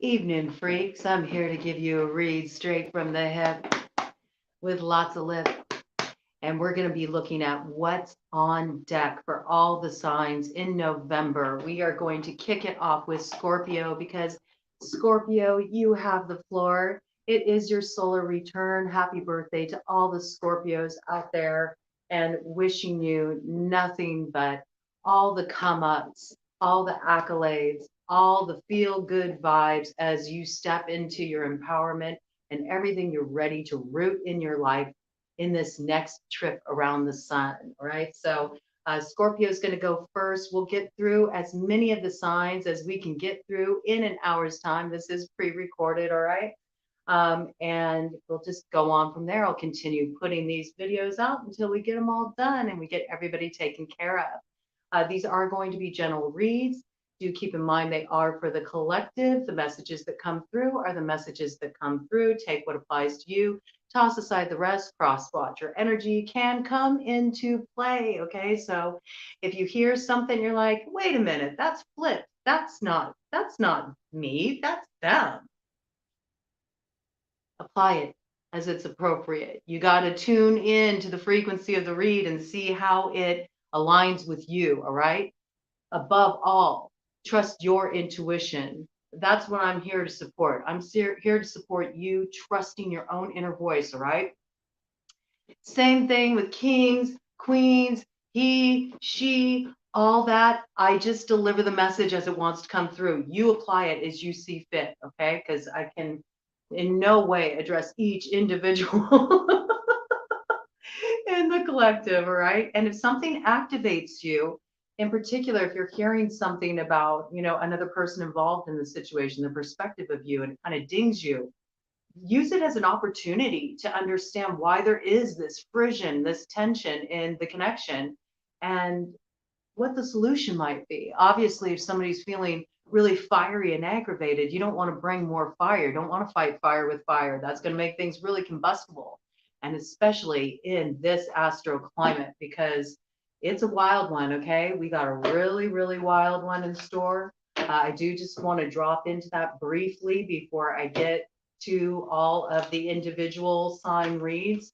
Evening, freaks. I'm here to give you a read straight from the hip with lots of lip. And we're going to be looking at what's on deck for all the signs in November. We are going to kick it off with Scorpio because Scorpio, you have the floor. It is your solar return. Happy birthday to all the Scorpios out there and wishing you nothing but all the come ups, all the accolades, all the feel good vibes as you step into your empowerment and everything you're ready to root in your life in this next trip around the sun. All right. So Scorpio is going to go first. We'll get through as many of the signs as we can get through in an hour's time. This is pre-recorded. All right. And we'll just go on from there. I'll continue putting these videos out until we get them all done and we get everybody taken care of. These are going to be general reads. Do keep in mind they are for the collective. The messages that come through are the messages that come through. Take what applies to you. Toss aside the rest. Cross-watch. Your energy can come into play. Okay, so if you hear something, you're like, wait a minute, that's flipped. That's not me. That's them. Apply it as it's appropriate. You got to tune in to the frequency of the read and see how it aligns with you. All right. Above all, trust your intuition. That's what I'm here to support. I'm here to support you trusting your own inner voice. All right. Same thing with kings, queens, he, she, all that. I just deliver the message as it wants to come through. You apply it as you see fit. Okay. Because I can in no way address each individual in the collective. All right. And if something activates you, in particular, if you're hearing something about, another person involved in the situation, the perspective of you, and it kind of dings you, use it as an opportunity to understand why there is this frisson, this tension in the connection, and what the solution might be. Obviously, if somebody's feeling really fiery and aggravated, you don't want to bring more fire. You don't want to fight fire with fire. That's going to make things really combustible. And especially in this astro climate, because it's a wild one, okay? We got a really, really wild one in store. I do just want to drop into that briefly before I get to all of the individual sign reads.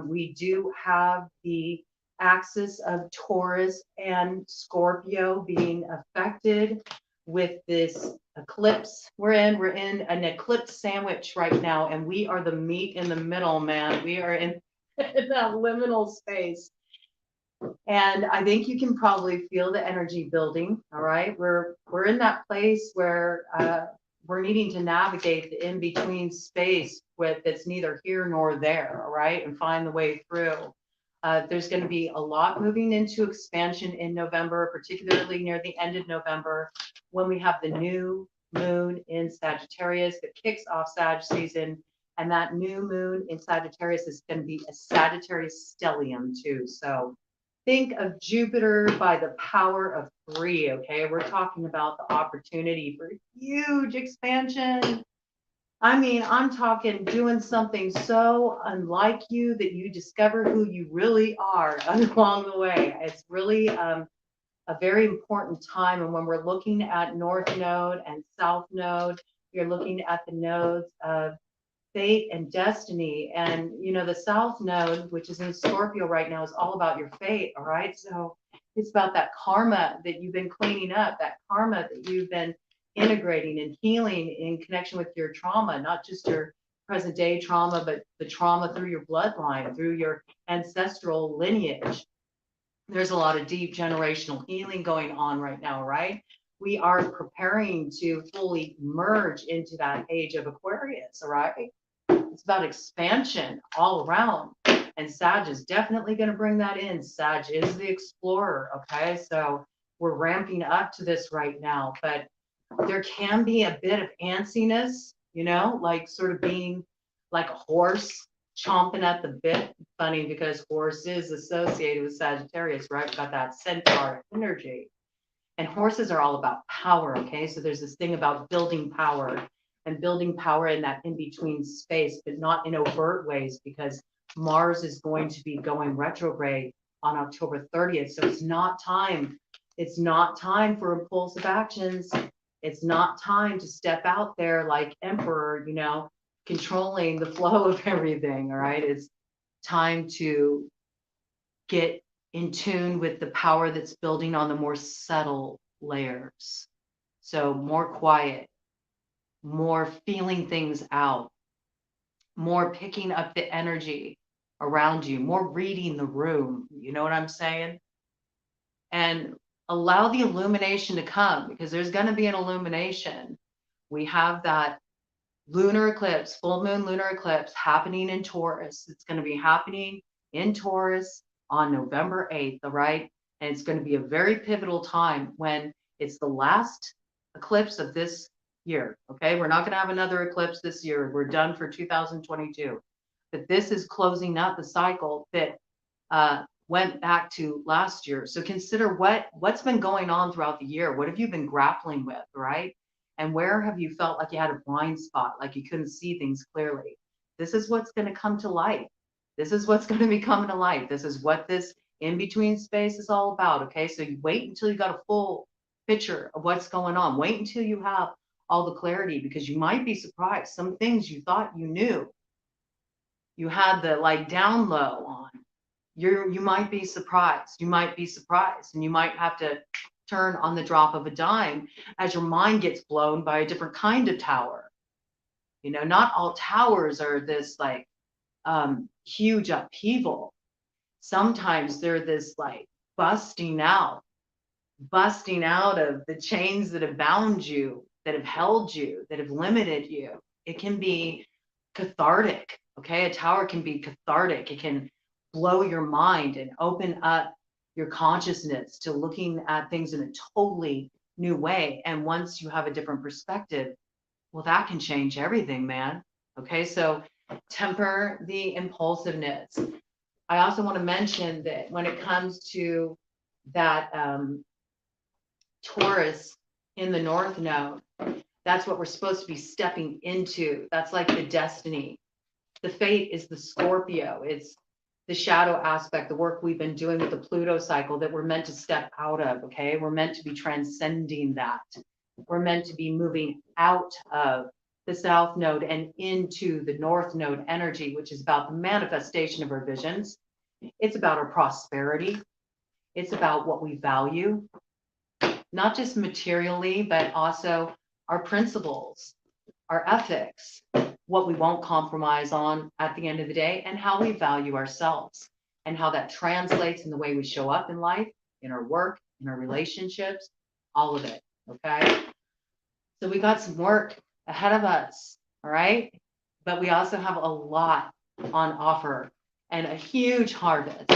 We do have the axis of Taurus and Scorpio being affected with this eclipse we're in. We're in an eclipse sandwich right now, and we are the meat in the middle, man. We are in that liminal space. And I think you can probably feel the energy building. All right. We're in that place where we're needing to navigate the in-between space with it's neither here nor there. All right. And find the way through. There's going to be a lot moving into expansion in November, particularly near the end of November, when we have the new moon in Sagittarius that kicks off Sag season. And that new moon in Sagittarius is going to be a Sagittarius stellium too. So think of Jupiter by the power of 3, okay? We're talking about the opportunity for huge expansion. I mean, I'm talking doing something so unlike you that you discover who you really are along the way. It's really a very important time. And when we're looking at North Node and South Node, you're looking at the nodes of fate and destiny. And, the South Node, which is in Scorpio right now, is all about your fate. All right. So it's about that karma that you've been cleaning up, that karma that you've been integrating and healing in connection with your trauma, not just your present day trauma, but the trauma through your bloodline, through your ancestral lineage. There's a lot of deep generational healing going on right now, right? We are preparing to fully merge into that age of Aquarius, all right? It's about expansion all around. And Sag is definitely going to bring that in. Sag is the explorer, okay? So we're ramping up to this right now, but there can be a bit of antsiness, like sort of being like a horse chomping at the bit. Funny because horse is associated with Sagittarius, right? We've got that centaur energy. And horses are all about power, okay? So there's this thing about building power and building power in that in-between space, but not in overt ways because Mars is going to be going retrograde on October 30th. So it's not time. It's not time for impulsive actions. It's not time to step out there like emperor, controlling the flow of everything. All right. It's time to get in tune with the power that's building on the more subtle layers. So more quiet, more feeling things out, more picking up the energy around you, more reading the room. You know what I'm saying? And allow the illumination to come, because there's going to be an illumination. We have that lunar eclipse, full moon lunar eclipse happening in Taurus. It's going to be happening in Taurus on November 8th, all right? And it's going to be a very pivotal time when it's the last eclipse of this year, okay? We're not going to have another eclipse this year. We're done for 2022. But this is closing out the cycle that went back to last year. So consider what's been going on throughout the year. What have you been grappling with, right? And where have you felt like you had a blind spot, like you couldn't see things clearly? This is what's going to come to light. This is what's going to be coming to light. This is what this in-between space is all about, okay? So you wait until you got a full picture of what's going on. Wait until you have all the clarity, because you might be surprised. Some things you thought you knew, you had the like down low on. You might be surprised. You might be surprised, and you might have to turn on the drop of a dime as your mind gets blown by a different kind of tower. Not all towers are this like huge upheaval. Sometimes they're this like busting out of the chains that have bound you, that have held you, that have limited you. It can be cathartic, okay? A tower can be cathartic. It can blow your mind and open up your consciousness to looking at things in a totally new way. And once you have a different perspective, well, that can change everything, man. Okay, so temper the impulsiveness. I also want to mention that when it comes to that Taurus in the North Node, that's what we're supposed to be stepping into. That's like the destiny. The fate is the Scorpio. It's the shadow aspect, the work we've been doing with the Pluto cycle that we're meant to step out of, okay? We're meant to be transcending that. We're meant to be moving out of the South Node and into the North Node energy, which is about the manifestation of our visions. It's about our prosperity. It's about what we value, not just materially, but also our principles, our ethics, what we won't compromise on at the end of the day, and how we value ourselves, and how that translates in the way we show up in life, in our work, in our relationships, all of it, okay? So we got some work ahead of us, all right? But we also have a lot on offer and a huge harvest,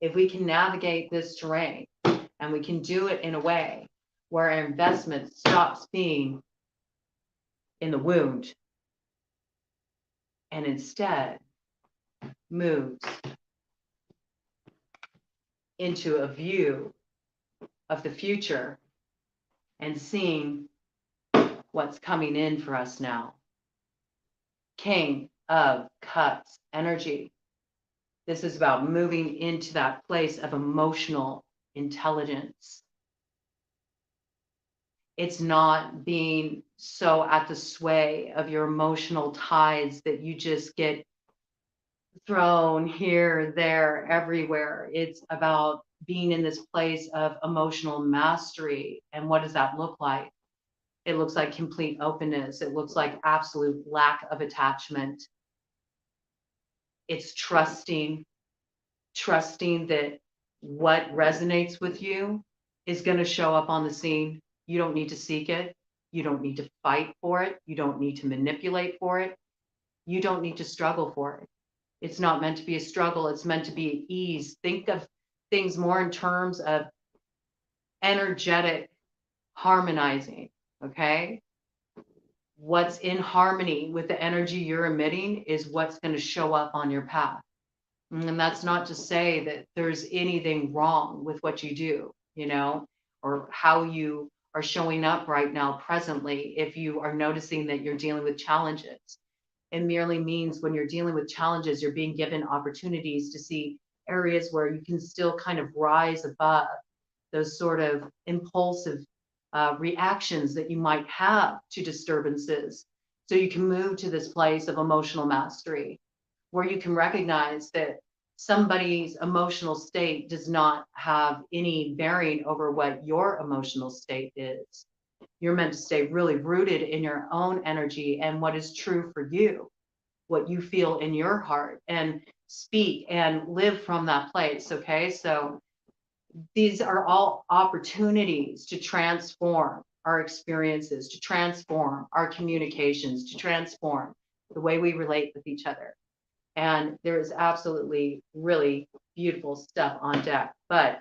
if we can navigate this terrain, and we can do it in a way where our investment stops being in the wound and instead moves into a view of the future and seeing what's coming in for us now. King of Cups energy. This is about moving into that place of emotional intelligence. It's not being so at the sway of your emotional tides that you just get thrown here, there, everywhere. It's about being in this place of emotional mastery. And what does that look like? It looks like complete openness. It looks like absolute lack of attachment. It's trusting that what resonates with you is going to show up on the scene. You don't need to seek it. You don't need to fight for it. You don't need to manipulate for it. You don't need to struggle for it. It's not meant to be a struggle. It's meant to be at ease. Think of things more in terms of energetic harmonizing, okay? What's in harmony with the energy you're emitting is what's going to show up on your path. And that's not to say that there's anything wrong with what you do, or how you are showing up right now presently. If you are noticing that you're dealing with challenges, it merely means when you're dealing with challenges, you're being given opportunities to see areas where you can still kind of rise above those sort of impulsive reactions that you might have to disturbances. So you can move to this place of emotional mastery where you can recognize that somebody's emotional state does not have any bearing over what your emotional state is. You're meant to stay really rooted in your own energy and what is true for you, what you feel in your heart, and speak and live from that place. Okay. So these are all opportunities to transform our experiences, to transform our communications, to transform the way we relate with each other. And there is absolutely really beautiful stuff on deck. But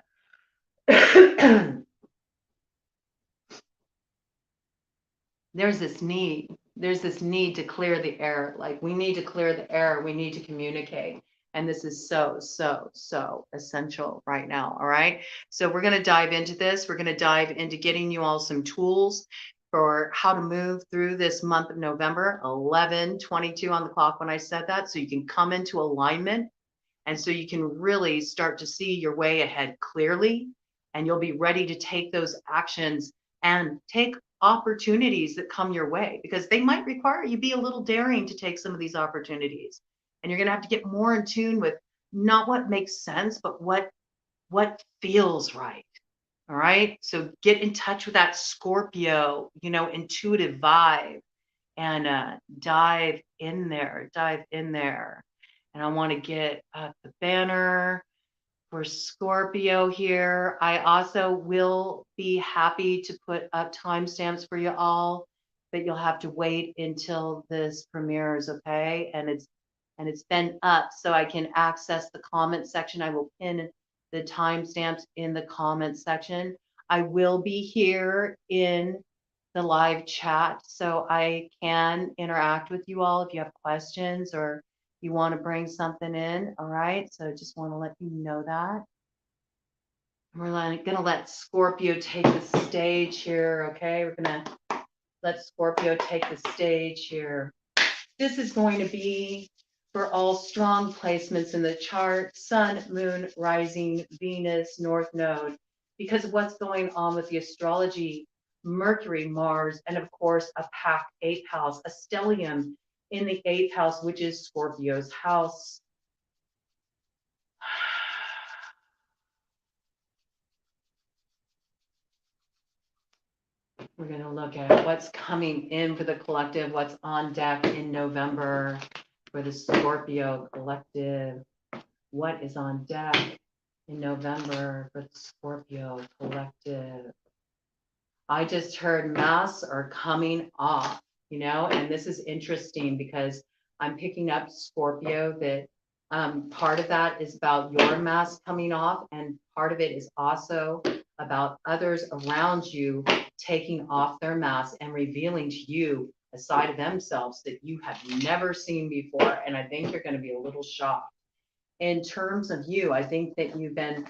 there's this need to clear the air. Like, we need to clear the air, we need to communicate, and this is so essential right now. All right, so we're going to dive into this. We're going to dive into getting you all some tools for how to move through this month of November. 11:22 on the clock when I said that, so you can come into alignment, and so you can really start to see your way ahead clearly, and you'll be ready to take those actions and take opportunities that come your way, because they might require you be a little daring to take some of these opportunities. And you're going to have to get more in tune with not what makes sense, but what feels right. All right. So get in touch with that Scorpio, intuitive vibe, and dive in there. And I want to get the banner for Scorpio here. I also will be happy to put up timestamps for you all, but you'll have to wait until this premieres, okay? And it's been up so I can access the comment section. I will pin the timestamps in the comment section. I will be here in the live chat so I can interact with you all if you have questions or you want to bring something in. All right, so just want to let you know that. We're going to let Scorpio take the stage here. Okay, we're going to let Scorpio take the stage here. This is going to be for all strong placements in the chart: Sun, Moon, Rising, Venus, North Node, because of what's going on with the astrology, Mercury, Mars, and of course a packed 8th house, a stellium in the 8th house, which is Scorpio's house. We're going to look at what's coming in for the collective, what's on deck in November for the Scorpio collective. What is on deck in November for the Scorpio collective? I just heard masks are coming off, and this is interesting because I'm picking up, Scorpio, that part of that is about your mask coming off, and part of it is also about others around you taking off their masks and revealing to you a side of themselves that you have never seen before. And I think you're going to be a little shocked. In terms of you, I think that you've been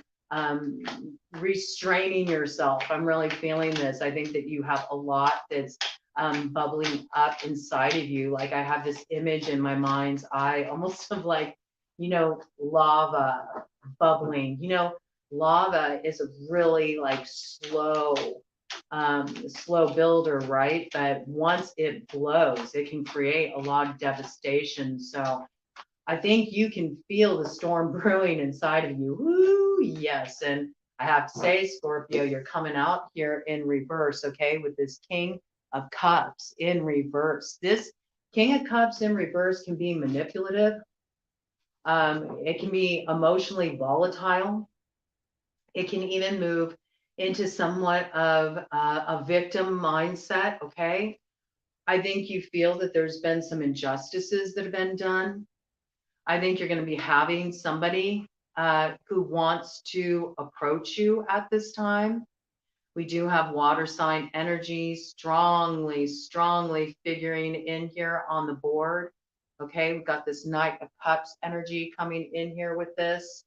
restraining yourself. I'm really feeling this. I think that you have a lot that's bubbling up inside of you. Like, I have this image in my mind's eye, almost of like, lava bubbling. Lava is a really like slow builder, right? But once it blows, it can create a lot of devastation. So I think you can feel the storm brewing inside of you. Woo, yes. And I have to say, Scorpio, you're coming out here in reverse, okay, with this King of Cups in reverse. This King of Cups in reverse can be manipulative. It can be emotionally volatile. It can even move into somewhat of a victim mindset, okay? I think you feel that there's been some injustices that have been done. I think you're going to be having somebody who wants to approach you at this time. We do have water sign energy strongly figuring in here on the board. Okay, we've got this Knight of Cups energy coming in here with this.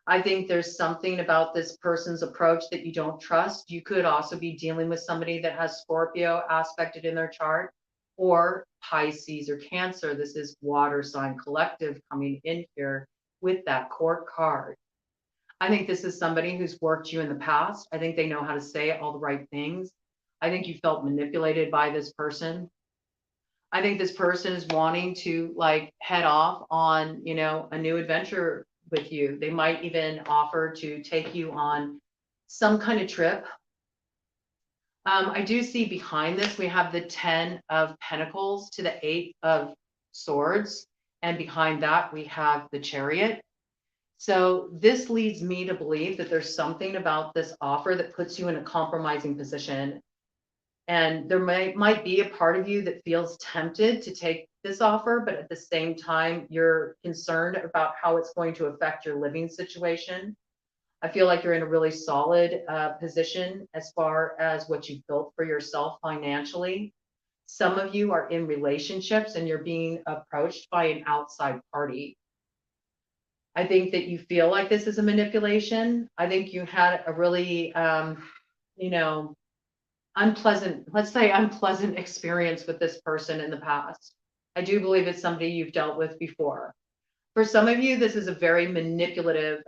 I think there's something about this person's approach that you don't trust. You could also be dealing with somebody that has Scorpio aspected in their chart, or Pisces or Cancer. This is water sign collective coming in here with that court card. I think this is somebody who's worked you in the past. I think they know how to say all the right things. I think you felt manipulated by this person. I think this person is wanting to like head off on, you know, a new adventure with you. They might even offer to take you on some kind of trip. I do see behind this, we have the 10 of Pentacles to the 8 of Swords. And behind that, we have the Chariot. So this leads me to believe that there's something about this offer that puts you in a compromising position. And there might be a part of you that feels tempted to take this offer, but at the same time, you're concerned about how it's going to affect your living situation. I feel like you're in a really solid position as far as what you've built for yourself financially. Some of you are in relationships and you're being approached by an outside party. I think that you feel like this is a manipulation. I think you had a really, you know, unpleasant, let's say unpleasant experience with this person in the past. I do believe it's somebody you've dealt with before. For some of you, this is a very manipulative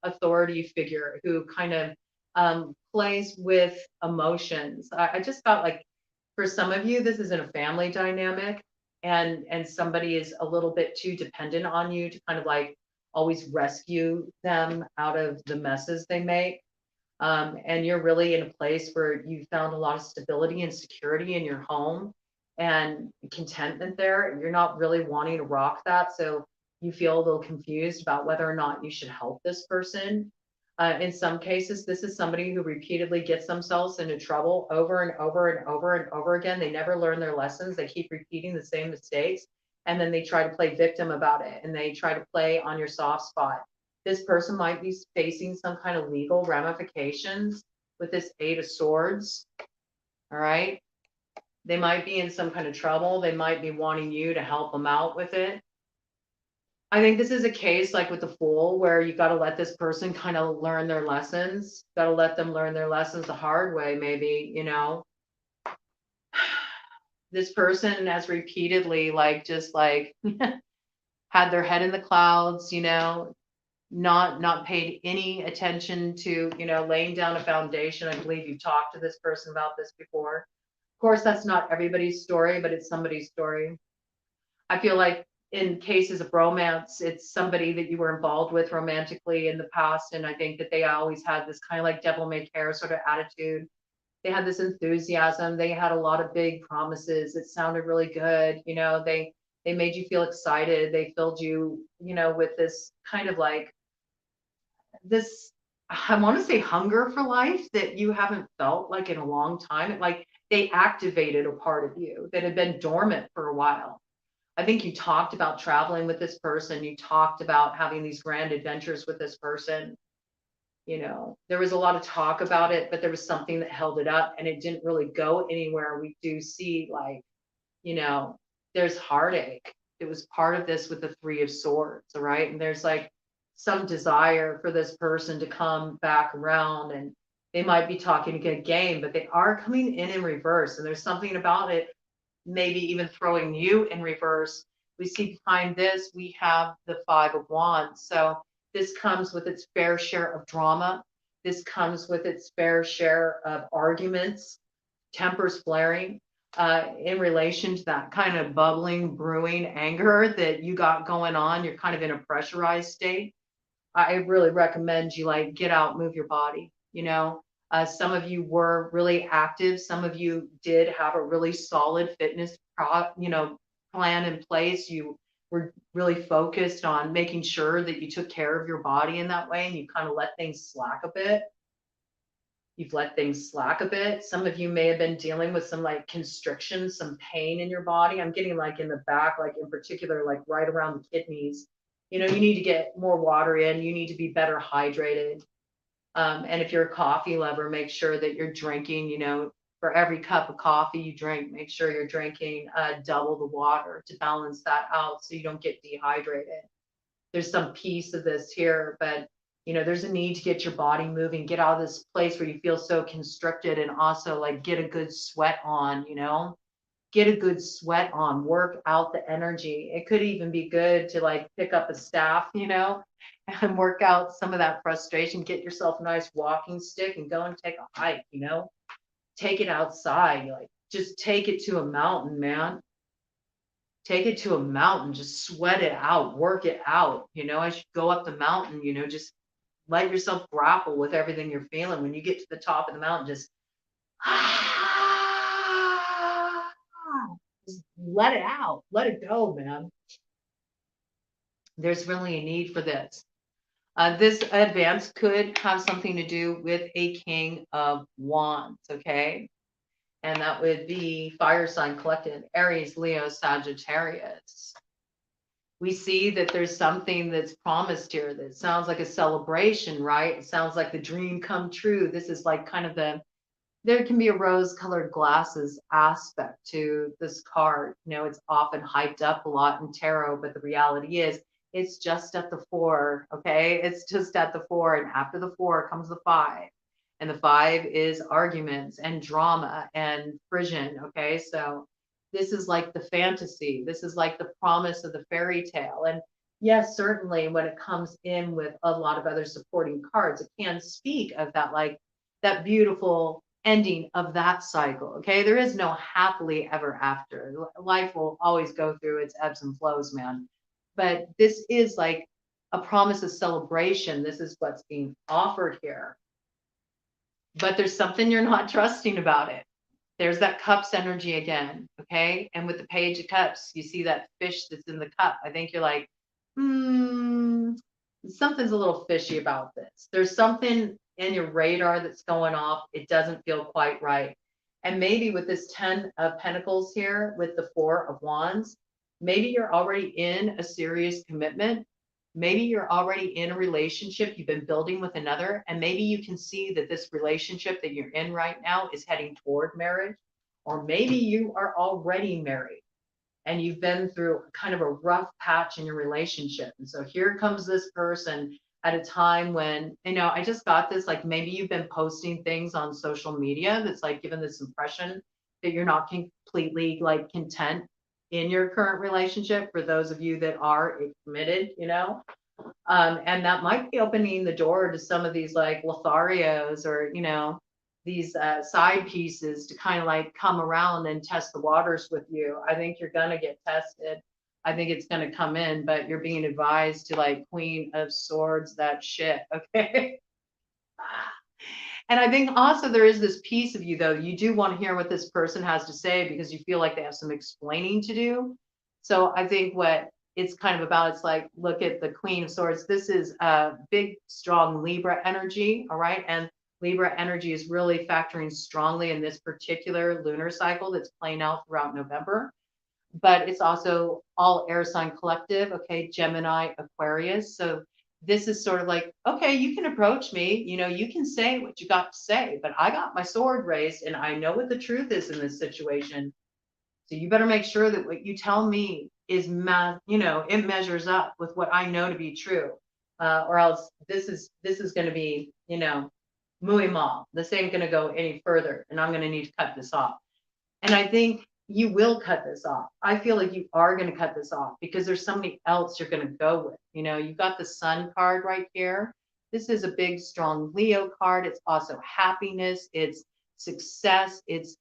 authority figure who kind of plays with emotions. I just felt like for some of you, this isn't a family dynamic, and somebody is a little bit too dependent on you to kind of like always rescue them out of the messes they make. And you're really in a place where you found a lot of stability and security in your home and contentment there. You're not really wanting to rock that. So you feel a little confused about whether or not you should help this person. In some cases, this is somebody who repeatedly gets themselves into trouble over and over and over and over again. They never learn their lessons. They keep repeating the same mistakes. And then they try to play victim about it and they try to play on your soft spot. This person might be facing some kind of legal ramifications with this 8 of Swords. All right. They might be in some kind of trouble. They might be wanting you to help them out with it. I think this is a case like with the Fool where you got to let this person kind of learn their lessons. Got to let them learn their lessons the hard way, maybe, you know. This person has repeatedly like just like had their head in the clouds, you know, not paid any attention to, you know, laying down a foundation. I believe you've talked to this person about this before. Of course, that's not everybody's story, but it's somebody's story. I feel like in cases of romance, it's somebody that you were involved with romantically in the past. And I think that they always had this kind of like devil may care sort of attitude. They had this enthusiasm. They had a lot of big promises. It sounded really good. You know, they made you feel excited. They filled you, you know, with this kind of like this, I want to say hunger for life that you haven't felt like in a long time. Like they activated a part of you that had been dormant for a while. I think you talked about traveling with this person. You talked about having these grand adventures with this person. You know, there was a lot of talk about it, but there was something that held it up and it didn't really go anywhere. We do see like, you know, there's heartache. It was part of this with the 3 of Swords, all right? And there's like some desire for this person to come back around and they might be talking a good game, but they are coming in reverse. And there's something about it, maybe even throwing you in reverse. We see behind this, we have the 5 of Wands. So this comes with its fair share of drama. This comes with its fair share of arguments, tempers flaring in relation to that kind of bubbling, brewing anger that you got going on. You're kind of in a pressurized state. I really recommend you like get out, move your body, you know. Some of you were really active. Some of you did have a really solid fitness, you know, plan in place. You were really focused on making sure that you took care of your body in that way, and you kind of let things slack a bit. You've let things slack a bit. Some of you may have been dealing with some like constriction, some pain in your body. I'm getting like in the back, like in particular, like right around the kidneys. You know, you need to get more water in. You need to be better hydrated. And if you're a coffee lover, make sure that you're drinking, you know, for every cup of coffee you drink, make sure you're drinking double the water to balance that out so you don't get dehydrated. There's some piece of this here, but you know, there's a need to get your body moving, get out of this place where you feel so constricted, and also like get a good sweat on, you know, get a good sweat on, work out the energy. It could even be good to like pick up a staff, you know, and work out some of that frustration, get yourself a nice walking stick and go and take a hike, you know. take it outside. Like, just take it to a mountain, man. Take it to a mountain, just sweat it out, work it out. As you go up the mountain, just let yourself grapple with everything you're feeling. When you get to the top of the mountain, just let it out, let it go, man. There's really a need for this. This advance could have something to do with a King of Wands, okay? And that would be fire sign collective, Aries, Leo, Sagittarius. We see that there's something that's promised here that sounds like a celebration, right? It sounds like the dream come true. This is like kind of there can be a rose-colored glasses aspect to this card. It's often hyped up a lot in tarot, but the reality is it's just at the 4, okay? It's just at the 4, and after the 4 comes the 5. And the 5 is arguments and drama and frisson, okay? So this is like the fantasy. This is like the promise of the fairy tale. And yes, certainly when it comes in with a lot of other supporting cards, it can speak of that, like that beautiful ending of that cycle. Okay. There is no happily ever after. Life will always go through its ebbs and flows, man. But this is like a promise of celebration. This is what's being offered here. But there's something you're not trusting about it. There's that cups energy again. Okay. And with the page of cups, you see that fish that's in the cup. I think you're like, something's a little fishy about this. There's something in your radar that's going off. It doesn't feel quite right. And maybe with this 10 of Pentacles here, with the 4 of Wands, maybe you're already in a serious commitment. Maybe you're already in a relationship you've been building with another, and maybe you can see that this relationship that you're in right now is heading toward marriage, or maybe you are already married and you've been through kind of a rough patch in your relationship. And so here comes this person at a time when, I just got this, like maybe you've been posting things on social media that's like given this impression that you're not completely like content in your current relationship, for those of you that are committed, and that might be opening the door to some of these like Lotharios or, these side pieces to kind of like come around and test the waters with you. I think you're going to get tested. I think it's going to come in, but you're being advised to like Queen of Swords, that shit. Okay. And I think also there is this piece of you, though, you do want to hear what this person has to say because you feel like they have some explaining to do. So I think what it's kind of about, it's like, look at the Queen of Swords. This is a big, strong Libra energy. All right. And Libra energy is really factoring strongly in this particular lunar cycle that's playing out throughout November. But it's also all air sign collective. Okay. Gemini, Aquarius. So this is sort of like, okay, you can approach me, you can say what you got to say, but I got my sword raised and I know what the truth is in this situation. So you better make sure that what you tell me is it measures up with what I know to be true. Or else this is going to be, muy mal. This ain't going to go any further and I'm going to need to cut this off. And I think you will cut this off. I feel like you are going to cut this off because there's somebody else you're going to go with. You've got the Sun card right here. This is a big, strong Leo card. It's also happiness. It's success. It's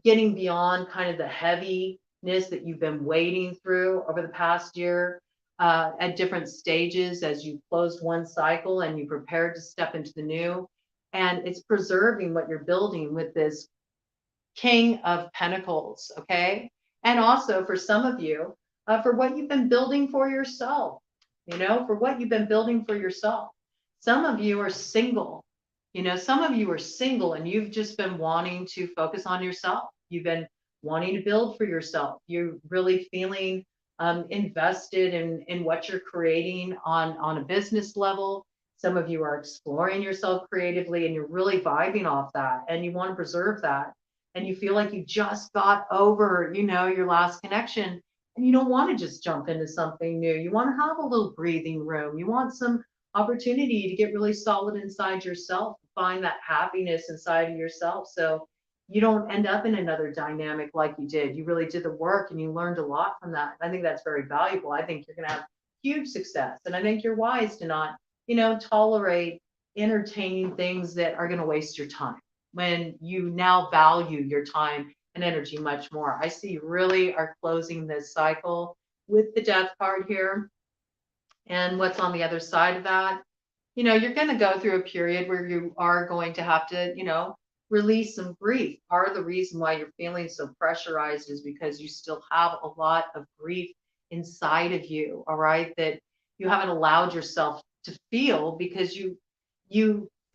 getting beyond kind of the heaviness that you've been wading through over the past year at different stages as you closed one cycle and you prepared to step into the new. And it's preserving what you're building with this King of Pentacles, okay? And also for some of you, for what you've been building for yourself, for what you've been building for yourself. Some of you are single, some of you are single and you've just been wanting to focus on yourself. You've been wanting to build for yourself. You're really feeling invested in what you're creating on a business level. Some of you are exploring yourself creatively and you're really vibing off that and you want to preserve that. And you feel like you just got over, your last connection and you don't want to just jump into something new. You want to have a little breathing room. You want some opportunity to get really solid inside yourself, find that happiness inside of yourself. So you don't end up in another dynamic like you did. You really did the work and you learned a lot from that. I think that's very valuable. I think you're going to have huge success. And I think you're wise to not, tolerate entertaining things that are going to waste your time. when you now value your time and energy much more. I see you really are closing this cycle with the death card here. And what's on the other side of that? You're going to go through a period where you are going to have to, release some grief. Part of the reason why you're feeling so pressurized is because you still have a lot of grief inside of you, all right, that you haven't allowed yourself to feel because you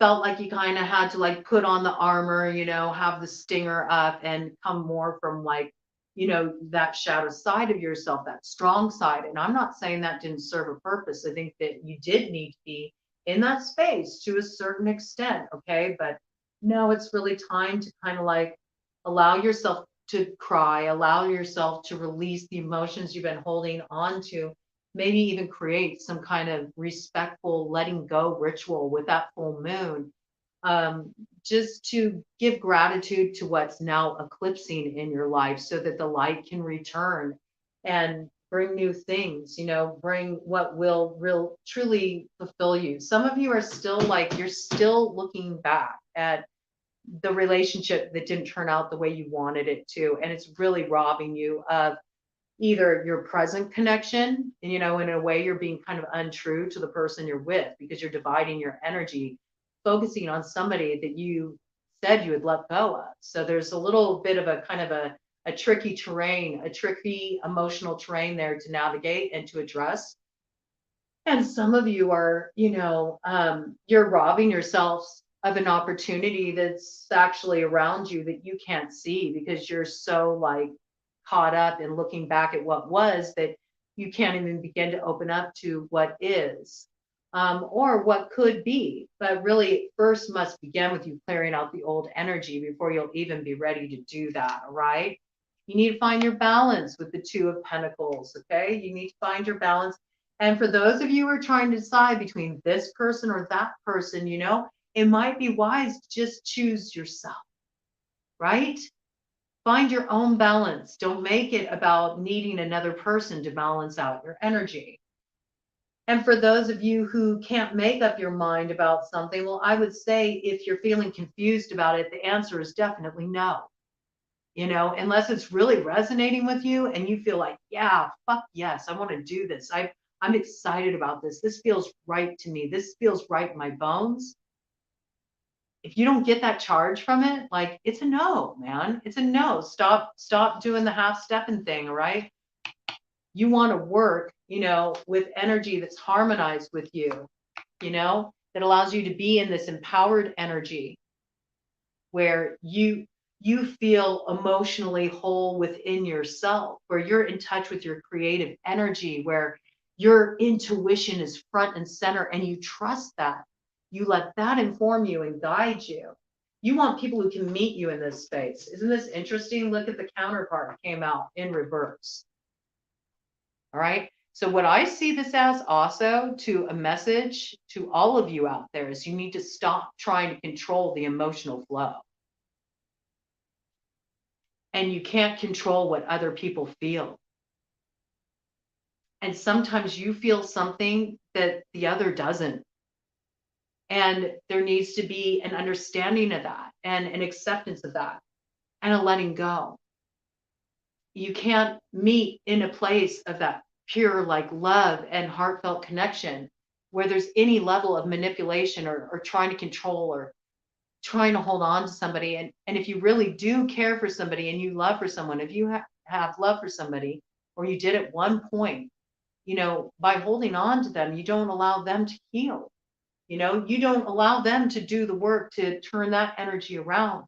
felt like you kind of had to like put on the armor, have the stinger up and come more from like, that shadow side of yourself, that strong side. And I'm not saying that didn't serve a purpose. I think that you did need to be in that space to a certain extent, okay? But no, it's really time to kind of like allow yourself to cry, allow yourself to release the emotions you've been holding on to, maybe even create some kind of respectful letting go ritual with that full moon, just to give gratitude to what's now eclipsing in your life so that the light can return and bring new things, bring what will truly fulfill you. Some of you are still like, you're still looking back at the relationship that didn't turn out the way you wanted it to. And it's really robbing you of either your present connection, and, in a way you're being kind of untrue to the person you're with because you're dividing your energy, focusing on somebody that you said you would let go of. So there's a little bit of a kind of a tricky terrain, a tricky emotional terrain there to navigate and to address. And some of you are, you're robbing yourselves of an opportunity that's actually around you that you can't see because you're so like caught up in looking back at what was that you can't even begin to open up to what is, or what could be. But really, first must begin with you clearing out the old energy before you'll even be ready to do that. All right. You need to find your balance with the Two of Pentacles. Okay. You need to find your balance. And for those of you who are trying to decide between this person or that person, it might be wise to just choose yourself, right? Find your own balance. Don't make it about needing another person to balance out your energy. And for those of you who can't make up your mind about something, well, I would say if you're feeling confused about it, the answer is definitely no. Unless it's really resonating with you and you feel like, yeah, fuck yes, I want to do this. I'm excited about this. This feels right to me. This feels right in my bones. If you don't get that charge from it, like it's a no, man. It's a no. Stop doing the half-stepping thing, all right? You want to work, with energy that's harmonized with you, that allows you to be in this empowered energy where you feel emotionally whole within yourself, where you're in touch with your creative energy, where your intuition is front and center and you trust that. You let that inform you and guide you. You want people who can meet you in this space. Isn't this interesting? Look at the counterpart came out in reverse. All right. So what I see this as also to a message to all of you out there is you need to stop trying to control the emotional flow. And you can't control what other people feel. And sometimes you feel something that the other doesn't. And there needs to be an understanding of that and an acceptance of that and a letting go. You can't meet in a place of that pure like love and heartfelt connection where there's any level of manipulation or trying to control or trying to hold on to somebody. And if you really do care for somebody and you love for someone, if you have love for somebody, or you did at one point, by holding on to them, you don't allow them to heal. You don't allow them to do the work to turn that energy around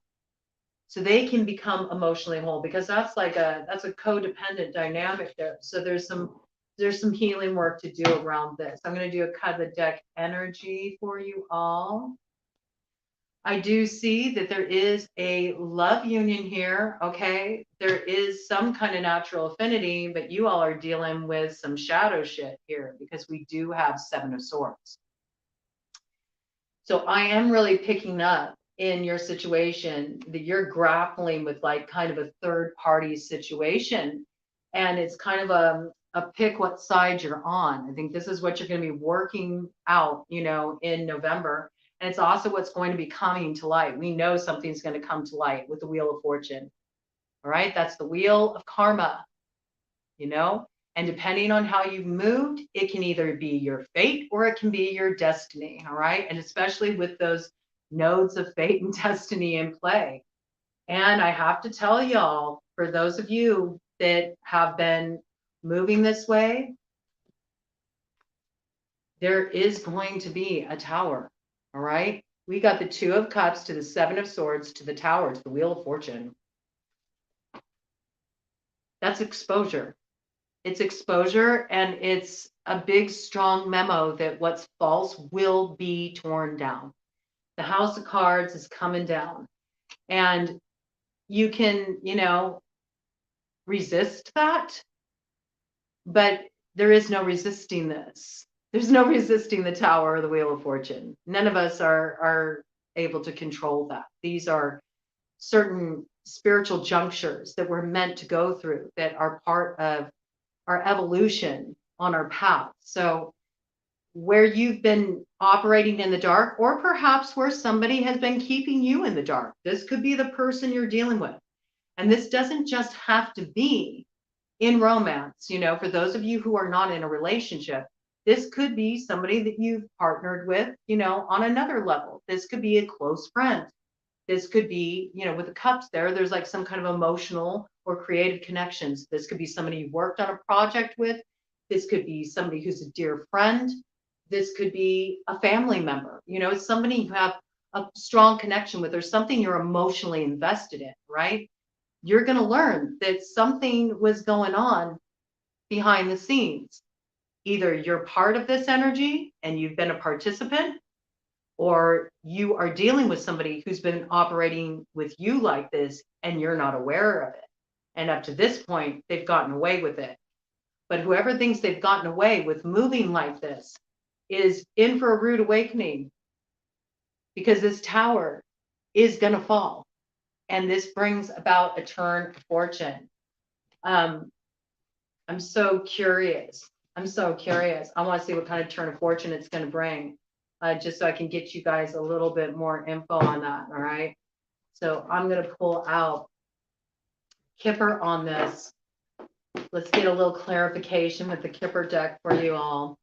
so they can become emotionally whole, because that's a codependent dynamic there. So there's some healing work to do around this. I'm going to do a cut of the deck energy for you all. I do see that there is a love union here, okay? There is some kind of natural affinity, but you all are dealing with some shadow shit here because we do have Seven of Swords. So I am really picking up in your situation that you're grappling with like kind of a third party situation. And it's kind of a pick what side you're on. I think this is what you're going to be working out, in November. And it's also what's going to be coming to light. We know something's going to come to light with the Wheel of Fortune. All right. That's the wheel of karma, you know? And depending on how you've moved, it can either be your fate or it can be your destiny. All right. And especially with those nodes of fate and destiny in play. And I have to tell y'all, for those of you that have been moving this way, there is going to be a tower. All right. We got the Two of Cups to the Seven of Swords to the Tower to the Wheel of Fortune. That's exposure. It's exposure, and it's a big, strong memo that what's false will be torn down. The House of Cards is coming down. And you can, resist that, but there is no resisting this. There's no resisting the Tower or the Wheel of Fortune. None of us are able to control that. These are certain spiritual junctures that we're meant to go through that are part of our evolution on our path. So where you've been operating in the dark, or perhaps where somebody has been keeping you in the dark, this could be the person you're dealing with. And this doesn't just have to be in romance. For those of you who are not in a relationship, this could be somebody that you've partnered with, on another level. This could be a close friend. This could be, with the cups there's like some kind of emotional or creative connections. This could be somebody you worked on a project with. This could be somebody who's a dear friend. This could be a family member. It's somebody you have a strong connection with, or something you're emotionally invested in, right? You're going to learn that something was going on behind the scenes. Either you're part of this energy and you've been a participant, or you are dealing with somebody who's been operating with you like this and you're not aware of it. And up to this point, they've gotten away with it. But whoever thinks they've gotten away with moving like this is in for a rude awakening, because this tower is going to fall. And this brings about a turn of fortune. I'm so curious. I want to see what kind of turn of fortune it's going to bring. Just so I can get you guys a little bit more info on that, all right? So I'm going to pull out Kipper on this. Let's get a little clarification with the Kipper deck for you all.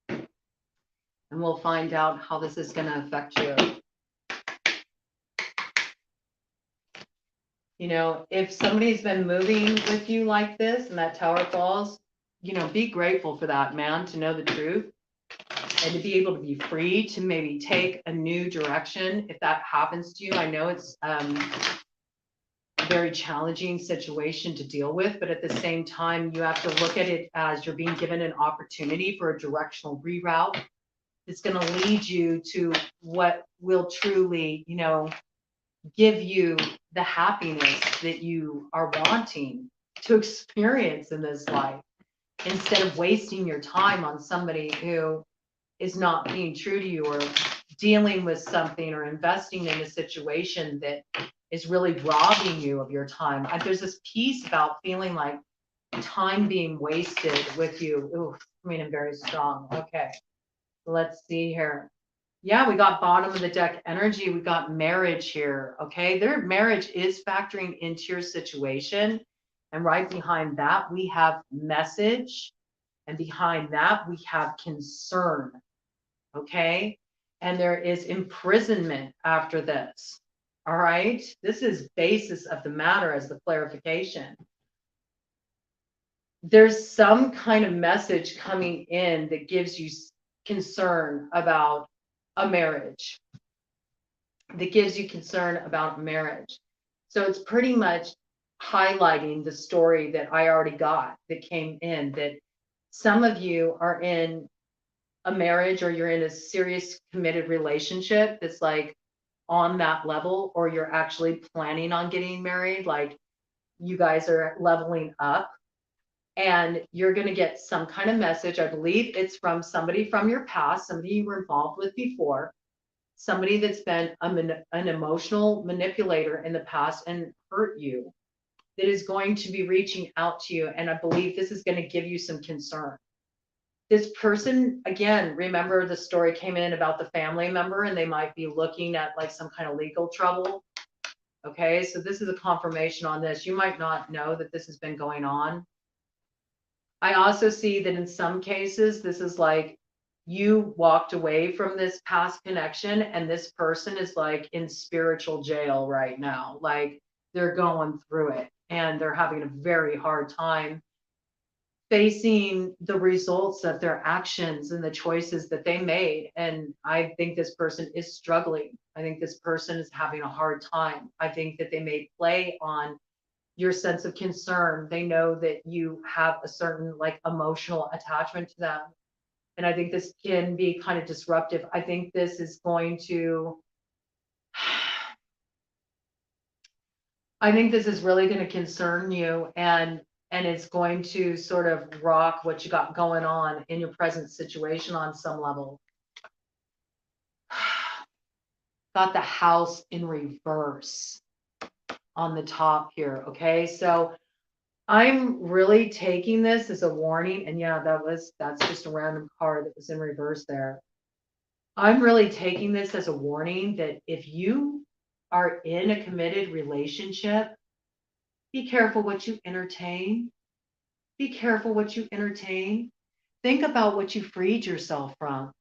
And we'll find out how this is going to affect you. If somebody's been moving with you like this and that tower falls, be grateful for that, man, to know the truth. And to be able to be free to maybe take a new direction if that happens to you. I know it's a very challenging situation to deal with, but at the same time, you have to look at it as you're being given an opportunity for a directional reroute. It's going to lead you to what will truly, give you the happiness that you are wanting to experience in this life, instead of wasting your time on somebody who is not being true to you, or dealing with something, or investing in a situation that is really robbing you of your time. There's this piece about feeling like time being wasted with you. Ooh, I'm very strong. Okay, let's see here. Yeah, we got bottom of the deck energy. We got marriage here. Okay, their marriage is factoring into your situation. And right behind that, we have message. And behind that, we have concern. Okay. And there is imprisonment after this. All right. This is basis of the matter as the clarification. There's some kind of message coming in that gives you concern about a marriage. So it's pretty much highlighting the story that I already got that came in, that some of you are in a marriage, or you're in a serious committed relationship that's like on that level, or you're actually planning on getting married, like you guys are leveling up, and you're going to get some kind of message. I believe it's from somebody from your past, somebody you were involved with before, somebody that's been an emotional manipulator in the past and hurt you, that is going to be reaching out to you. And I believe this is going to give you some concern. This person, again, remember the story came in about the family member and they might be looking at like some kind of legal trouble. Okay, so this is a confirmation on this. You might not know that this has been going on. I also see that in some cases, this is like you walked away from this past connection and this person is like in spiritual jail right now. Like they're going through it and they're having a very hard time facing the results of their actions and the choices that they made. And I think this person is struggling. I think this person is having a hard time. I think that they may play on your sense of concern. They know that you have a certain like emotional attachment to them. And I think this can be kind of disruptive. I think this is going to, I think this is really going to concern you and it's going to sort of rock what you got going on in your present situation on some level. Got the house in reverse on the top here. Okay. So I'm really taking this as a warning. And yeah, that's just a random card that was in reverse there. I'm really taking this as a warning that if you are in a committed relationship, be careful what you entertain. Be careful what you entertain. Think about what you freed yourself from.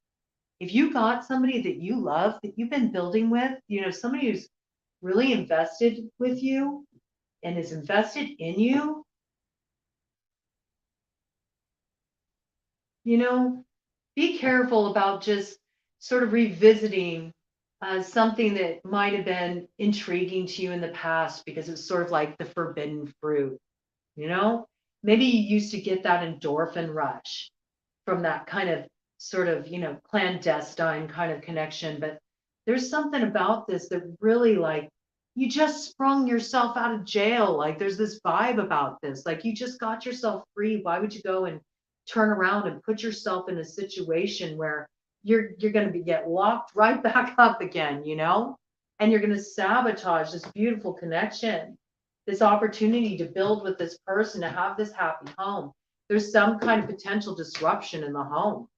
If you got somebody that you love, that you've been building with, somebody who's really invested with you and is invested in you, be careful about just sort of revisiting something that might have been intriguing to you in the past because it's sort of like the forbidden fruit. Maybe you used to get that endorphin rush from that kind of sort of, clandestine kind of connection. But there's something about this that really like you just sprung yourself out of jail. Like there's this vibe about this. Like you just got yourself free. Why would you go and turn around and put yourself in a situation where you're going to get locked right back up again, and you're going to sabotage this beautiful connection, this opportunity to build with this person, to have this happy home. There's some kind of potential disruption in the home.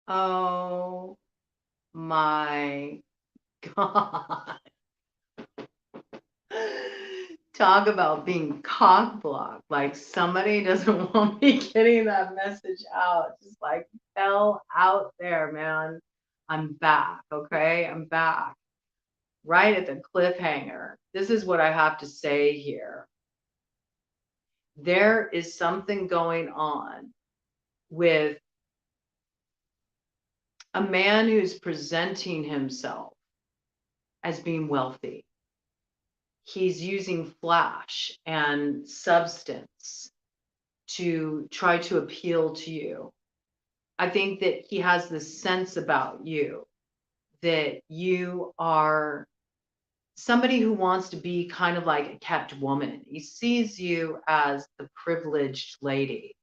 Oh my God. Talk about being cock blocked. Like somebody doesn't want me getting that message out. Just like hell out there, man. I'm back. Okay. I'm back. Right at the cliffhanger. This is what I have to say here. There is something going on with a man who's presenting himself as being wealthy. He's using flash and substance to try to appeal to you. I think that he has this sense about you that you are somebody who wants to be kind of like a kept woman. He sees you as the privileged lady,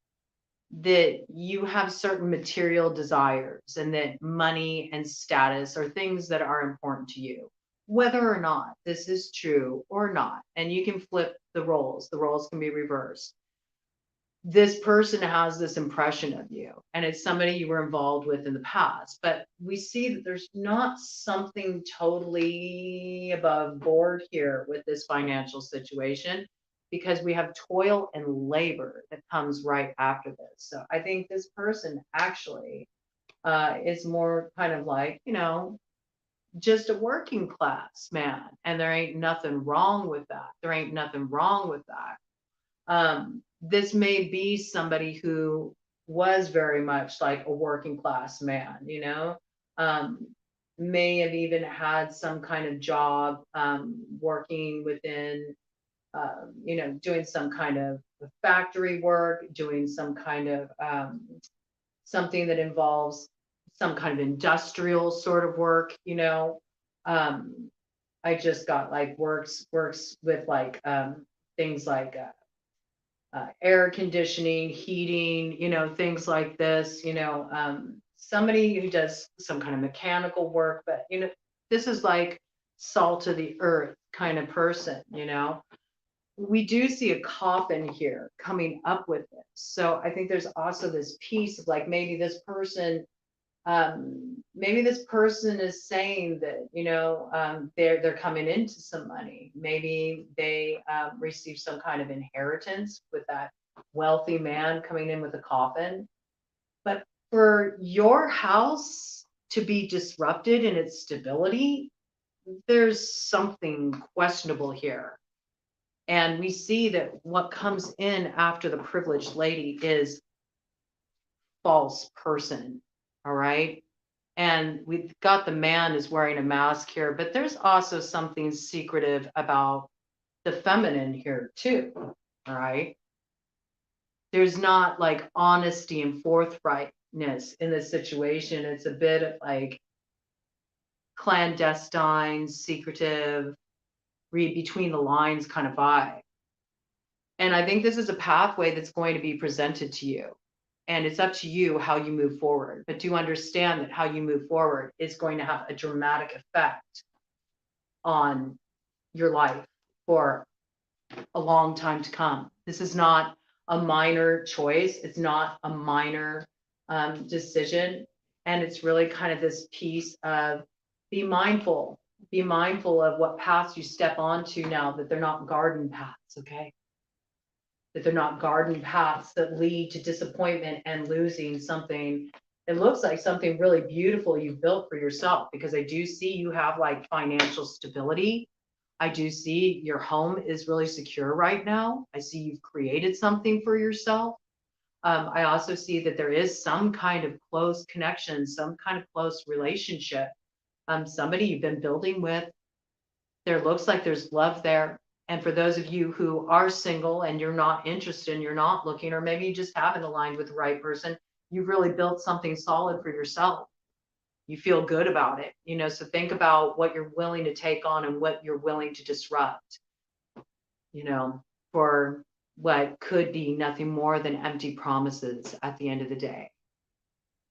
that you have certain material desires and that money and status are things that are important to you, whether or not this is true or not. And you can flip the roles can be reversed. This person has this impression of you, and it's somebody you were involved with in the past. But we see that there's not something totally above board here with this financial situation, because we have toil and labor that comes right after this. So I think this person actually is more kind of like, just a working class man. And there ain't nothing wrong with that. There ain't nothing wrong with that. This may be somebody who was very much like a working class man, may have even had some kind of job, working within, doing some kind of factory work, doing some kind of something that involves some kind of industrial sort of work, I just got like works with like things like air conditioning, heating, things like this, somebody who does some kind of mechanical work, but, this is like salt of the earth kind of person, We do see a coffin here coming up with this. So I think there's also this piece of like maybe this person is saying that, they're coming into some money. Maybe they receive some kind of inheritance with that wealthy man coming in with a coffin. But for your house to be disrupted in its stability, there's something questionable here. And we see that what comes in after the privileged lady is false person. All right. And we've got the man is wearing a mask here, but there's also something secretive about the feminine here too. All right. There's not like honesty and forthrightness in this situation. It's a bit like clandestine, secretive, read between the lines kind of vibe. And I think this is a pathway that's going to be presented to you. And it's up to you how you move forward. But do understand that how you move forward is going to have a dramatic effect on your life for a long time to come. This is not a minor choice. It's not a minor decision. And it's really kind of this piece of be mindful of what paths you step onto now, that they're not garden paths, okay? That they're not garden paths that lead to disappointment and losing something. It looks like something really beautiful you've built for yourself, because I do see you have like financial stability. I do see your home is really secure right now. I see you've created something for yourself. I also see that there is some kind of close connection, some kind of close relationship. Somebody you've been building with. There looks like there's love there. And for those of you who are single and you're not interested and you're not looking, or maybe you just haven't aligned with the right person, you've really built something solid for yourself. You feel good about it, so think about what you're willing to take on and what you're willing to disrupt, for what could be nothing more than empty promises at the end of the day.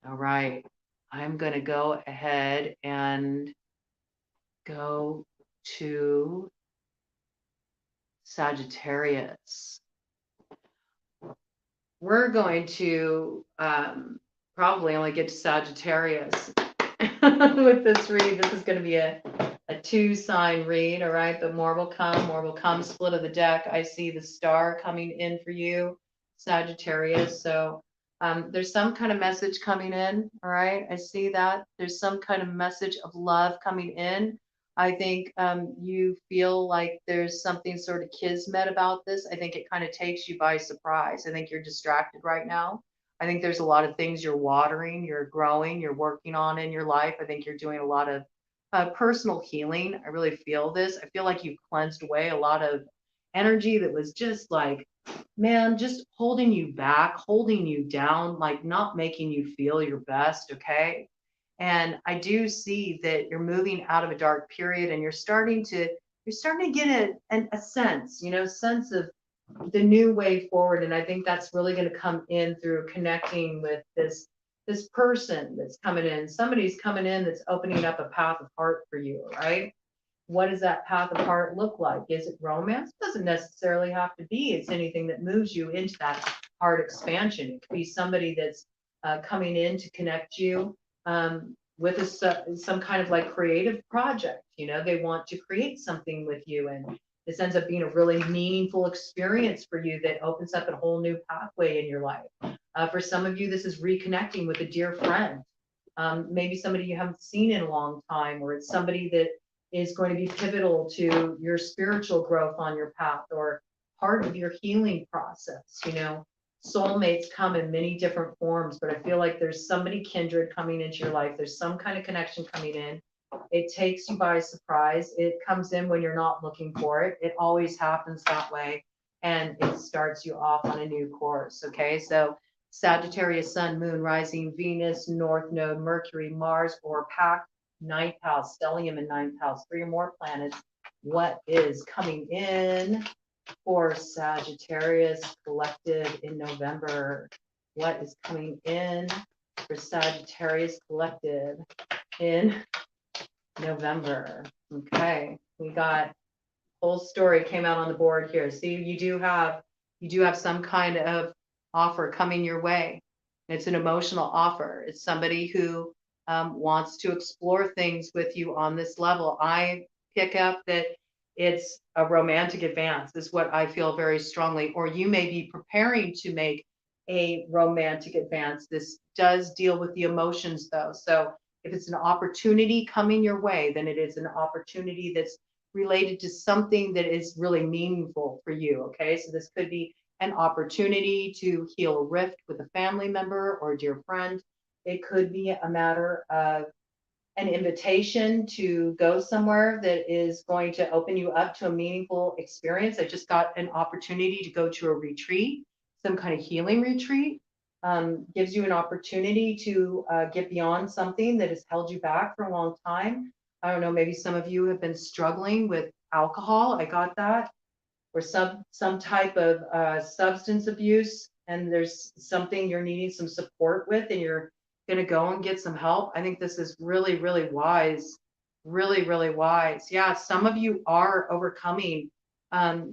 All right. I'm going to go ahead and go to Sagittarius. We're going to probably only get to Sagittarius with this read. This is going to be a a 2-sign read, all right, but more will come, more will come. Split of the deck. I see the star coming in for you, Sagittarius. So there's some kind of message coming in, all right. I see that there's some kind of message of love coming in. I think you feel like there's something sort of kismet about this. I think it kind of takes you by surprise. I think you're distracted right now. I think there's a lot of things you're watering, you're growing, you're working on in your life. I think you're doing a lot of personal healing. I really feel this. I feel like you've cleansed away a lot of energy that was just like, man, just holding you back, holding you down, like not making you feel your best. Okay. And I do see that you're moving out of a dark period and you're starting to get a sense, sense of the new way forward. And I think that's really going to come in through connecting with this person that's coming in. Somebody's coming in that's opening up a path of heart for you, right? What does that path of heart look like? Is it romance? It doesn't necessarily have to be. It's anything that moves you into that heart expansion. It could be somebody that's coming in to connect you with some kind of like creative project. They want to create something with you, and this ends up being a really meaningful experience for you that opens up a whole new pathway in your life. For some of you, this is reconnecting with a dear friend, maybe somebody you haven't seen in a long time, or it's somebody that is going to be pivotal to your spiritual growth on your path or part of your healing process. Soulmates come in many different forms, but I feel like there's somebody kindred coming into your life. There's some kind of connection coming in. It takes you by surprise. It comes in when you're not looking for it. It always happens that way. And it starts you off on a new course. Okay. So Sagittarius, Sun, Moon, Rising, Venus, North Node, Mercury, Mars, or Pact, ninth house, stellium in ninth house, 3 or more planets. What is coming in for Sagittarius collective in November? What is coming in for Sagittarius collective in November? Okay, we got whole story came out on the board here. See, you do have some kind of offer coming your way. It's an emotional offer. It's somebody who wants to explore things with you on this level. I pick up that it's a romantic advance is what I feel very strongly, or you may be preparing to make a romantic advance. This does deal with the emotions though. So if it's an opportunity coming your way, then it is an opportunity that's related to something that is really meaningful for you. Okay. So this could be an opportunity to heal a rift with a family member or a dear friend. It could be a matter of an invitation to go somewhere that is going to open you up to a meaningful experience. I just got an opportunity to go to a retreat, some kind of healing retreat. Gives you an opportunity to get beyond something that has held you back for a long time. I don't know, maybe some of you have been struggling with alcohol. I got that. Or some type of substance abuse, and there's something you're needing some support with, and you're going to go and get some help. I think this is really, really wise. Really, really wise. Yeah, some of you are overcoming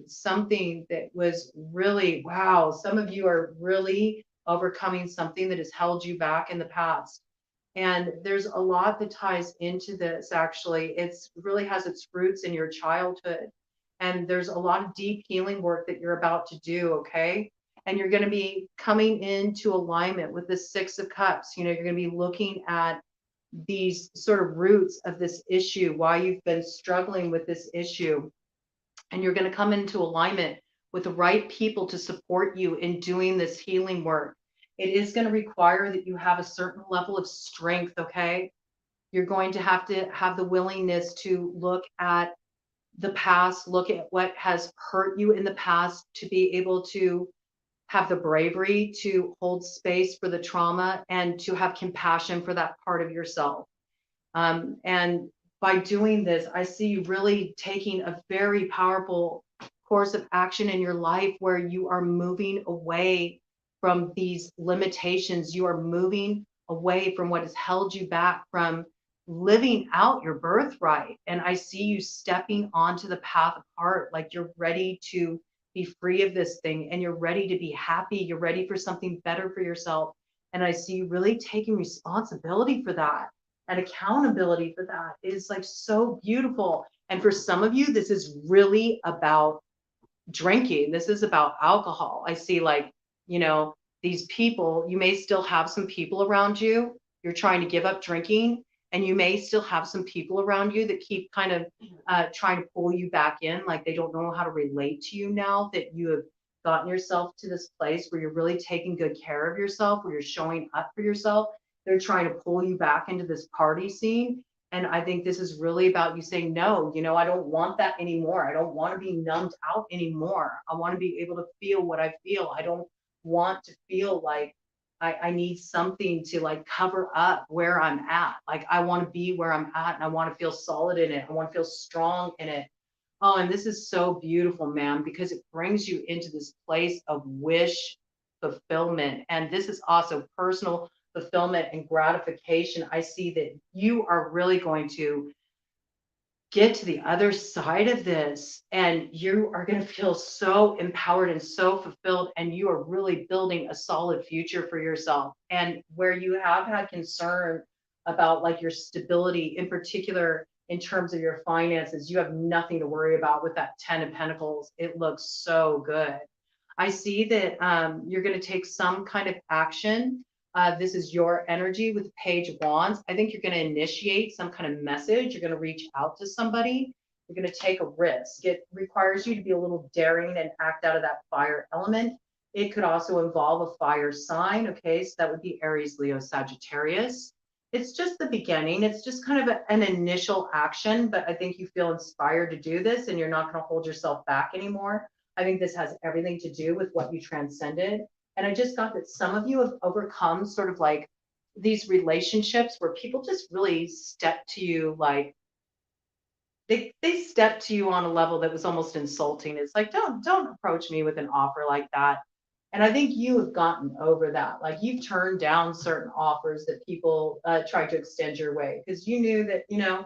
something that was really, wow. Some of you are really overcoming something that has held you back in the past. And there's a lot that ties into this, actually. It's really has its roots in your childhood. And there's a lot of deep healing work that you're about to do, okay? And you're going to be coming into alignment with the 6 of Cups. You're going to be looking at these sort of roots of this issue, why you've been struggling with this issue. And you're going to come into alignment with the right people to support you in doing this healing work. It is going to require that you have a certain level of strength, okay? You're going to have the willingness to look at the past, look at what has hurt you in the past, to be able to have the bravery to hold space for the trauma and to have compassion for that part of yourself. And by doing this, I see you really taking a very powerful course of action in your life where you are moving away from these limitations. You are moving away from what has held you back from living out your birthright. And I see you stepping onto the path of heart, like you're ready to be free of this thing, and you're ready to be happy. You're ready for something better for yourself. And I see you really taking responsibility for that. and accountability for that is like so beautiful. And for some of you, this is really about drinking. This is about alcohol. I see like, you know, these people, you may still have some people around you. You're trying to give up drinking, and you may still have some people around you that keep kind of trying to pull you back in. Like they don't know how to relate to you now that you have gotten yourself to this place where you're really taking good care of yourself, where you're showing up for yourself. They're trying to pull you back into this party scene. And I think this is really about you saying, no, you know, I don't want that anymore. I don't want to be numbed out anymore. I want to be able to feel what I feel. I don't want to feel like I need something to like cover up where I'm at. Like I want to be where I'm at and I want to feel solid in it. I want to feel strong in it. Oh, and this is so beautiful, ma'am, because it brings you into this place of wish fulfillment. And this is also personal fulfillment and gratification. I see that you are really going to get to the other side of this and you are going to feel so empowered and so fulfilled, and you are really building a solid future for yourself. And where you have had concern about like your stability in particular in terms of your finances, you have nothing to worry about with that 10 of Pentacles. It looks so good. I see that you're going to take some kind of action. This is your energy with the Page of Wands. I think you're going to initiate some kind of message. You're going to reach out to somebody. You're going to take a risk. It requires you to be a little daring and act out of that fire element. It could also involve a fire sign. Okay, so that would be Aries, Leo, Sagittarius. It's just the beginning. It's just kind of an initial action, but I think you feel inspired to do this and you're not going to hold yourself back anymore. I think this has everything to do with what you transcended. And I just got that some of you have overcome sort of like these relationships where people just really step to you like they step to you on a level that was almost insulting. It's like, don't approach me with an offer like that. And I think you have gotten over that. Like you've turned down certain offers that people tried to extend your way because you knew that, you know,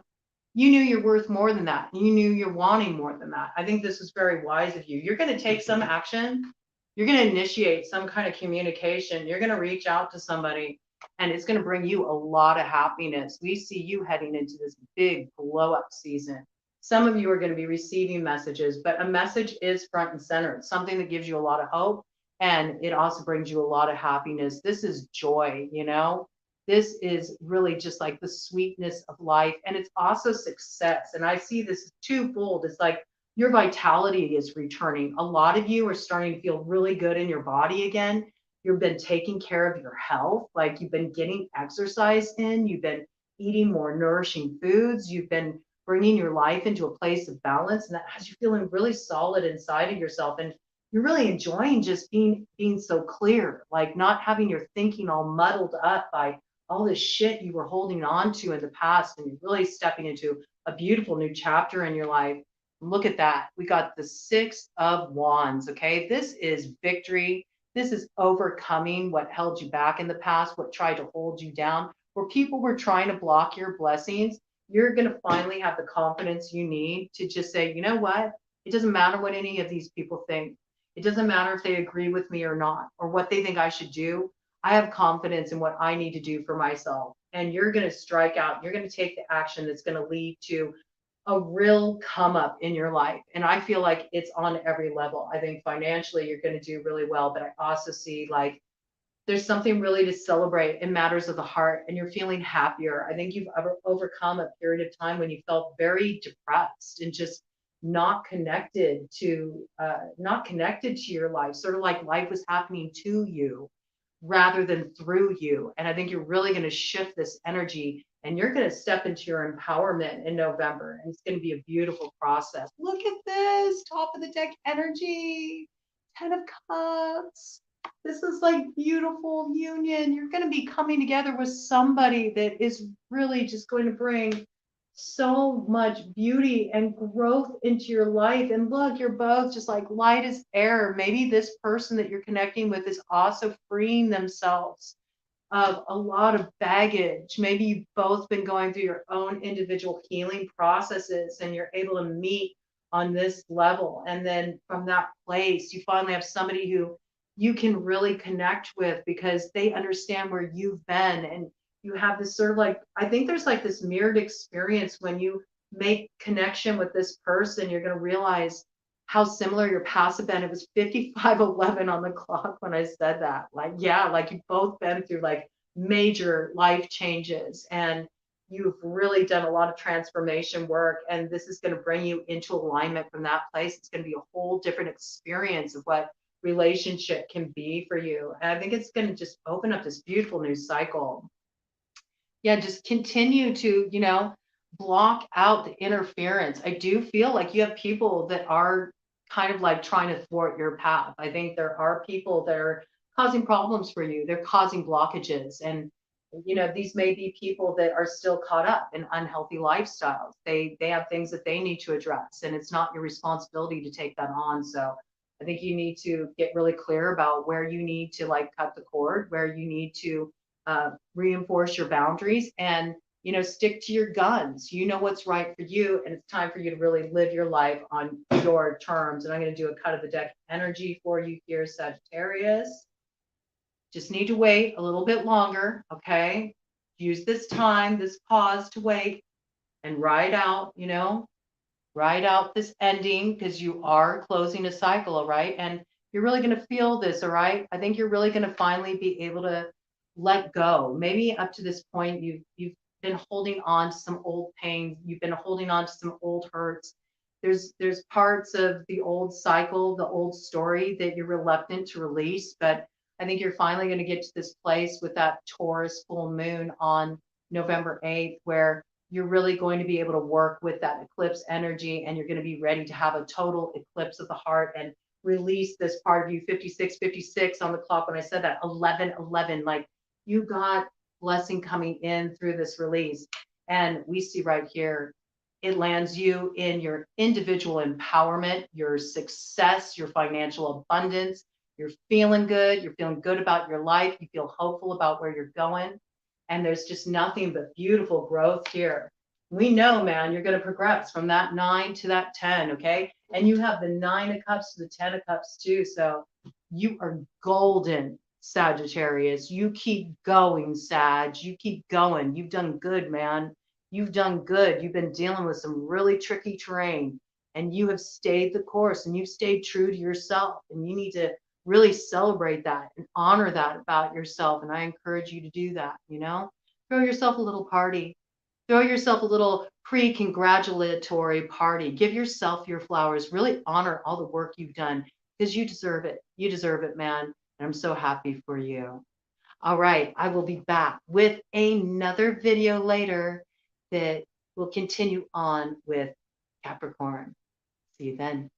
you knew you're worth more than that. You knew you're wanting more than that. I think this is very wise of you. You're going to take some action. You're going to initiate some kind of communication. You're going to reach out to somebody and it's going to bring you a lot of happiness. We see you heading into this big blow up season. Some of you are going to be receiving messages, but a message is front and center. It's something that gives you a lot of hope and it also brings you a lot of happiness. This is joy, you know? This is really just like the sweetness of life. And it's also success. And I see this twofold. It's like your vitality is returning. A lot of you are starting to feel really good in your body again. You've been taking care of your health. Like you've been getting exercise in. You've been eating more nourishing foods. You've been bringing your life into a place of balance. And that has you feeling really solid inside of yourself. And you're really enjoying just being so clear, like not having your thinking all muddled up by all this shit you were holding on to in the past, and you're really stepping into a beautiful new chapter in your life. Look at that. We got the Six of Wands. Okay. This is victory. This is overcoming what held you back in the past, what tried to hold you down, where people were trying to block your blessings. You're going to finally have the confidence you need to just say, you know what? It doesn't matter what any of these people think. It doesn't matter if they agree with me or not, or what they think I should do. I have confidence in what I need to do for myself. And you're going to strike out. You're going to take the action that's going to lead to a real come up in your life. And I feel like it's on every level. I think financially you're going to do really well, but I also see like there's something really to celebrate in matters of the heart and you're feeling happier. I think you've overcome a period of time when you felt very depressed and just not connected to your life, sort of like life was happening to you rather than through you. And I think you're really going to shift this energy and you're going to step into your empowerment in November. And it's going to be a beautiful process. Look at this top of the deck energy, 10 of Cups. This is like beautiful union. You're going to be coming together with somebody that is really just going to bring so much beauty and growth into your life. And look, you're both just like light as air. Maybe this person that you're connecting with is also freeing themselves of a lot of baggage. Maybe you've both been going through your own individual healing processes and you're able to meet on this level. And then from that place, you finally have somebody who you can really connect with because they understand where you've been and you have this sort of like, I think there's like this mirrored experience when you make connection with this person, you're going to realize how similar your past have been. It was 55:11 on the clock when I said that. Like, yeah, like you've both been through like major life changes, and you've really done a lot of transformation work. And this is going to bring you into alignment from that place. It's going to be a whole different experience of what relationship can be for you. And I think it's going to just open up this beautiful new cycle. Yeah, just continue to, block out the interference. I do feel like you have people that are kind of like trying to thwart your path. I think there are people that are causing problems for you. They're causing blockages. And, these may be people that are still caught up in unhealthy lifestyles. They have things that they need to address, and it's not your responsibility to take that on. So I think you need to get really clear about where you need to like cut the cord, where you need to reinforce your boundaries, and stick to your guns. You know what's right for you, and it's time for you to really live your life on your terms. And I'm going to do a cut of the deck energy for you here, Sagittarius. Just need to wait a little bit longer, okay? Use this time, this pause to wait and ride out, ride out this ending, because you are closing a cycle, all right? And you're really going to feel this, all right? I think you're really going to finally be able to let go. Maybe up to this point, you've been holding on to some old pain. You've been holding on to some old hurts. There's parts of the old cycle, the old story that you're reluctant to release, but I think you're finally going to get to this place with that Taurus full moon on November 8th, where you're really going to be able to work with that eclipse energy, and you're going to be ready to have a total eclipse of the heart and release this part of you. 56:56 on the clock when I said that. 11:11, like you got blessing coming in through this release. And we see right here, it lands you in your individual empowerment, your success, your financial abundance. You're feeling good. You're feeling good about your life. You feel hopeful about where you're going. And there's just nothing but beautiful growth here. We know, man, you're going to progress from that 9 to that 10, okay? And you have the 9 of cups to the 10 of cups too. So you are golden, Sagittarius. You keep going, Sag. You keep going. You've done good, man. You've done good. You've been dealing with some really tricky terrain, and you have stayed the course, and you've stayed true to yourself. And you need to really celebrate that and honor that about yourself. And I encourage you to do that, throw yourself a little party, throw yourself a little pre-congratulatory party, give yourself your flowers, really honor all the work you've done, because you deserve it. You deserve it, man. And I'm so happy for you. All right. I will be back with another video later that will continue on with Capricorn. See you then.